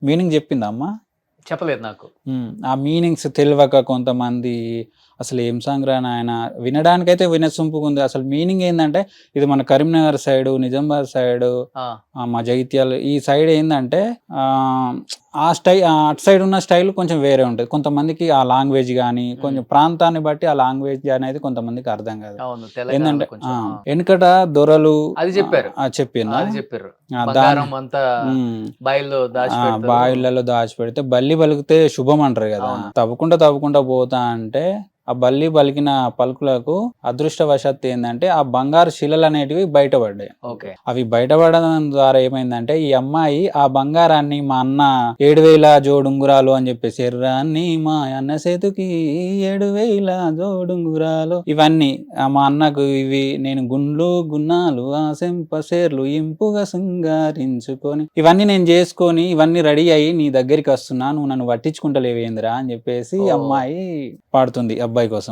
Meaning చెప్పిందా అమ్మ? చెప్పలేదు నాకు. ఆ మీనింగ్స్ తెలవక కొంతమంది అసలు ఏం సాంగ్ రా నాయన వినడానికైతే వినసొంపుగుంది. అసలు మీనింగ్ ఏందంటే ఇది మన కరీంనగర్ సైడు, నిజామాబాద్ సైడు, ఆ! మా జగిత్యాల ఈ సైడ్ ఏందంటే అటు సైడ్ ఉన్న స్టైల్ కొంచెం వేరే ఉంటది. కొంతమందికి ఆ లాంగ్వేజ్ గాని, కొంచెం ప్రాంతాన్ని బట్టి ఆ లాంగ్వేజ్ అనేది కొంతమందికి అర్థం కాదు. అవును. తెలంగాణలో ఏందంటే కొంచెం ఎనకట దొరలు అది చెప్పారు. చెప్పిందా? అది చెప్పిర్రు. దాన్ని బంగారం అంతా హ్మ్. బాయిల్లో దాచిపెడతారు. బావిలలో దాచిపెడితే బల్లి పలికితే శుభం అంటారు కదా! అవును. తవ్వుకుంటా పోతా అంటే ఆ బల్లి పలికిన పలుకులకు అదృష్టవశాత్తు ఏందంటే ఆ బంగారు శిలలనేటివి బయటపడ్డాయి. ఓకే. అవి బయటపడడం ద్వారా ఏమైందంటే ఈ అమ్మాయి ఆ బంగారాన్ని మా అన్న 7,000 జోడుంగురాలు అని చెప్పేసి ఎర్రాన్ని మా అన్న చేతికి 7,000 జోడుంగురాలు ఇవన్నీ మా అన్నకు ఇవి నేను గుండ్లు గున్నాలు ఆ సెంప సేర్లు ఇంపుగా శృంగారించుకొని ఇవన్నీ నేను చేసుకొని ఇవన్నీ రెడీ అయ్యి నీ దగ్గరికి వస్తున్నా నువ్వు నన్ను పట్టించుకుంటలేవేందిరా అని చెప్పేసి ఓహ్! అమ్మాయి పాడుతుంది అబ్బాయి కోసం.